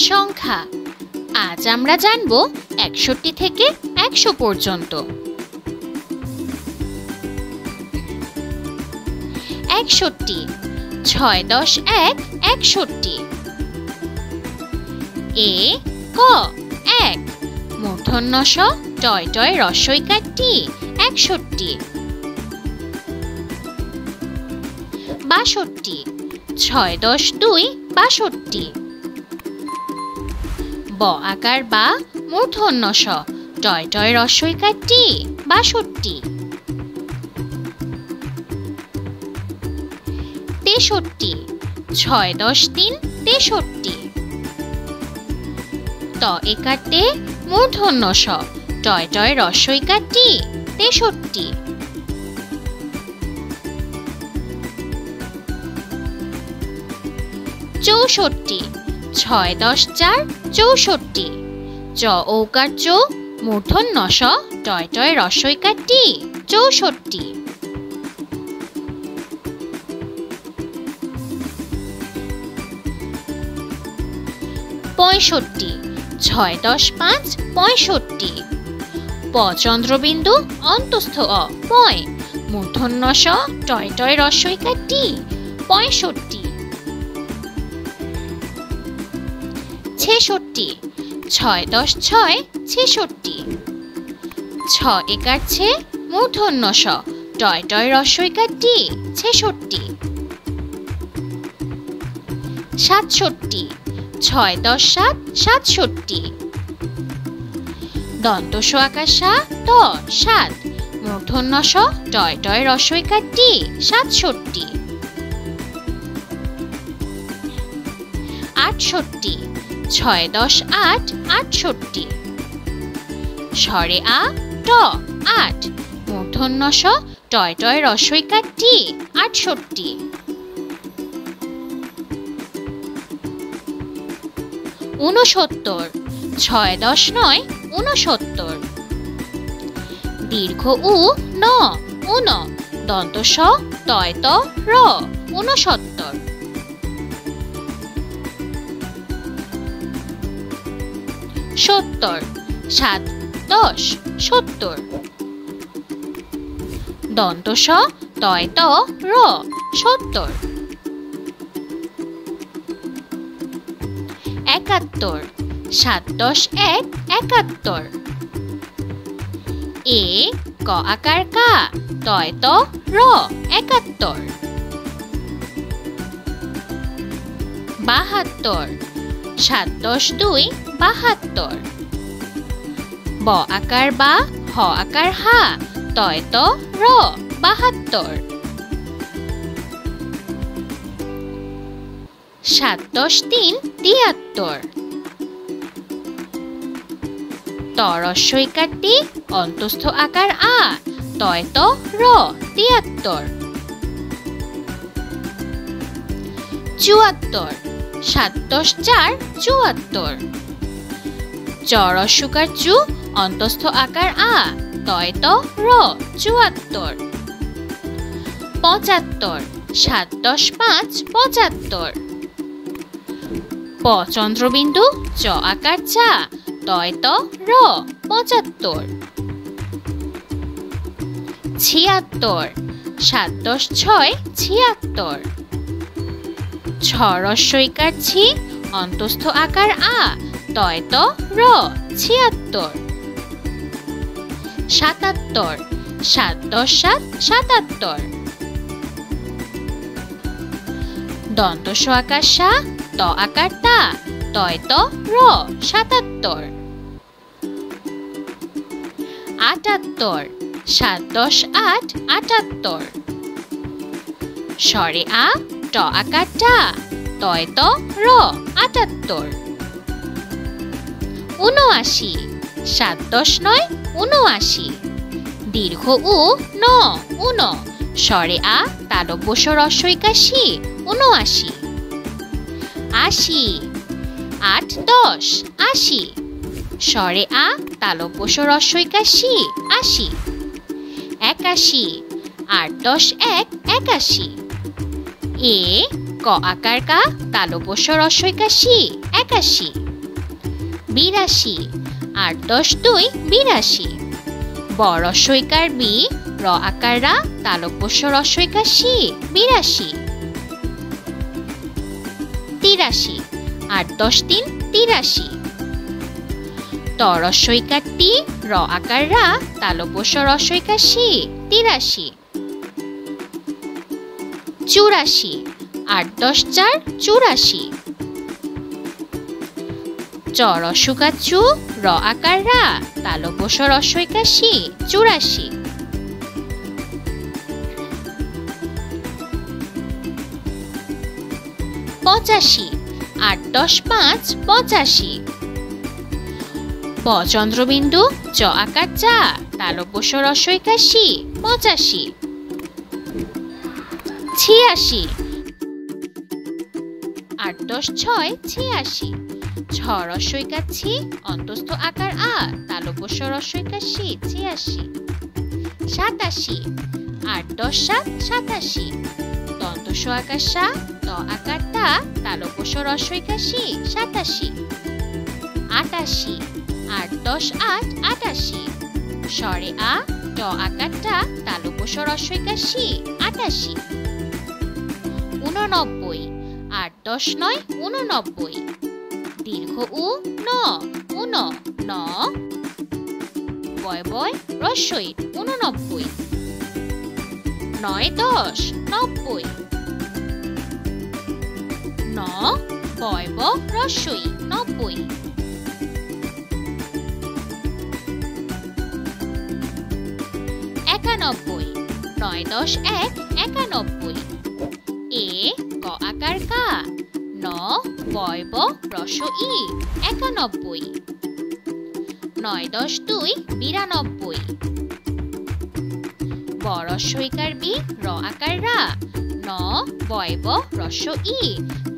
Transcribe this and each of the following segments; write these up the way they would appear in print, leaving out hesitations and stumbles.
সংখ্যা। আজ আমরা জানব ৬১ থেকে ১০০ পর্যন্ত। ৬১, ৬ × ১ = ৬১। এ ক ১, মূর্ধন্য ষ টয় টয় রস্বই কার টি ৬১। ৬২, ৬ × ২ = ৬২। ব আকার বা, মূর্ধন্য ষ টয় টয় রস্বই কার টি ৬২। ৬৩, ৬ × ৩ = ৬৩। ত একার তে, মূর্ধন্য ষ টয় টয় রস্বই কার টি ৬৩। ৬৪, ৬ × ৪ = ৬৪। চ ঔকার চৌ, মূর্ধন্য ষ টয় টয় রস্বই কার টি ৬৪। ৬৫, ৬ × ৫ = ৬৫। প চন্দ্রবিন্দু অন্তস্থ অ পয়, মূর্ধন্য ষ টয় টয় রস্বই কার টি ৬৫। ৬৬, ৬ × ৬ = ৬৬। ছ একার ছে, মূর্ধন্য ষ টয় টয় রস্বই কার টি ৬৬। ৬৭, ৬ × ৭ = ৬৭। দন্ত স আকার সা ত ৭, মূর্ধন্য ষ টয় টয় রস্বই কার টি ৬৭। ৬৮, ৬ × ৮ = ৬৮। স্বরে আ ট ৮, মূর্ধন্য ষ টয় টয় রস্বই কার টি ৬৮। ৬৯, ৬ × ৯ = ৬৯। দীর্ঘ উ ন উন, দন্ত স তয় ত র ৬৯। ৭০, ৭ × ১০ = ৭০। দন্ত স তয় ত র ৭০। ৭১, ৭ × ১ = ৭১। এ ক আকার কা, তয় ত র ৭১। ৭২, ৭ × ২ = ৭২। ব আকার বা, হ আকার হা, তয় ত র ৭২। ৭ × ৩ = ৭৩। ত রস্বই কার টি, অন্তস্থ আকার আ, তয় ত র ৭৩। ৭৪, ৭ × ৪ = ৭৪। চ রস্যকার চু, অন্তস্থ আকার আ, তয় ত র ৭৪। ৭৫, ৭ × ৫ = ৭৫। প চন্দ্রবিন্দু চ আকার চা, তয় ত র ৭৫। ৭৬, ৭ × ৬ = ৭৬। ছ রস্বই কার ছি, অন্তস্থ আকার আ, তয় ত র ৭৬। ৭৭, ৭ × ৭ = ৭৭। দন্ত স আকার সা, ত আকার তা, তয় ত র ৭৭। ৭৮, ৭ × ৮ = ৭৮। স্বরে আ ট আকার টা, তয় ত র ৭৮। ৭৯, ৭ × ৯ = ৭৯। দীর্ঘ উ ন উন, স্বরে আ তালব্য স রস্বই কা সি ৭৯। ৮০, ৮ × ১০ = ৮০। স্বরে আ তালব্য স রস্বই কা সি ৮০। ৮১, ৮ × ১০ = ৮১। এ ক আকার কা, তালব্য স রস্বই কা সি ৮১। বিরাশি। ৮ × ২ = ৮২। বড় সইকার বি, র আকার রা, তালব্য শ রস্বইকার শি, ৮২। ৮৩। ৮ × ৩ = ৮৩। ত রস্বইকার টি, র আকার রা, তালব্য শ রস্বইকার শি, ৮৩। ৮৪। ৮ × ৪ = ৮৪। চ রস্বইকার চু, র আকার রা, তালব্য শ রস্বইকার শি, ৮৪। ৮৫। ৮ × ৫ = ৮৫। প চন্দ্রবিন্দু, চ আকার চা, তালব্য শ রস্বইকার শি, ৮৫। ৮৬। ৮ × ৬ = ৮৬। ছ রস্বইকার ছি, অন্তস্থ আকার আ, তালব্য শ রস্বইকার শি, ৮৬। ৮৭। ৮ × ৭ = ৮৭। দন্ত স আকার সা, ত আকার তা, তালব্য শ রস্বইকার শি, ৮৭। ৮৮। ৮ × ৮ = ৮৮। স্বরে আ, ট আকার টা, তালব্য শ রস্বইকার শি, ৮৮। ৮৯। ৮ × ৯ = ৮৯। দীর্ঘ উ, ন, উন, ন, বয় বয় রস্বই, ৮৯। ৯ × ১০ = ৯০। ন, বয় ব রস্বই, ৯০। ৯১। ৯ × ১ = ৯১। এ, ক আকার কা, ন, বয় ব রস্ব ই, ৯১। ৯ × ২ = ৯২। ব রস্বইকার বি, র আকার রা, ন, বয় ব রস্ব ই,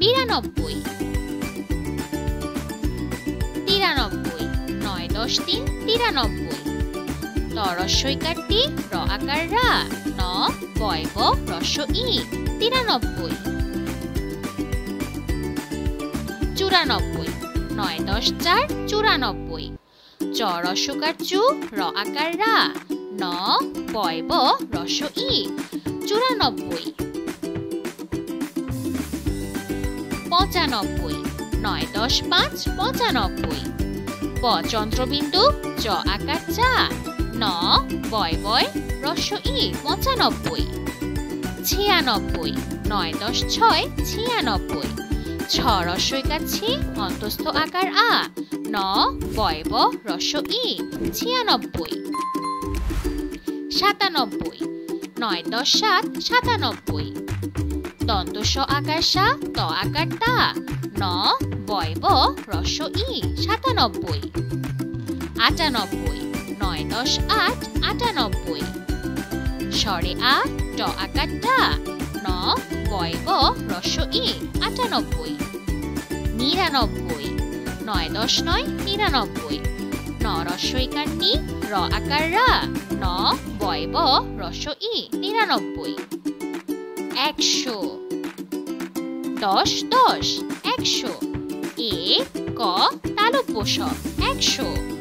৯২। ৯৩। ৯ × ৩ = ৯৩। ত রস্বইকার টি, র আকার রা, ন, বয় ব রস্ব ই, ৯৩। ৯৪। ৯ × ১০ = ৯৪। চ রস্বইকার চু, র আকার রা, ন, বয় ব রস্ব ই, ৯৪। ৯৫। ৯ × ৫ = ৯৫। প চন্দ্রবিন্দু, চ আকার চা, ন, বয় বয় রস্ব ই, ৯৫। ৯৬। ৯ × ৬ = ৯৬। ছ রস্বইকার ছি, অন্তস্থ আকার আ, ন, বয় ব রস্ব ই, ৯৬। ৯৭। ৯ × ৭ = ৯৭। দন্ত স আকার সা, ত আকার তা, ন, বয় ব রস্ব ই, ৯৭। ৯৮। ৯ × ৮ = ৯৮। স্বরে আ, ট আকার টা, ন, বয় ব রস্ব ই, ৯৮। ৯৯। ৯ × ৯ = ৯৯। ন রস্বইকার নি, র আকার রা, ন, বয় ব রস্ব ই, ৯৯। ১০০। ১০ × ১০ = ১০০। এ, ক তালব্য শ, ১০০।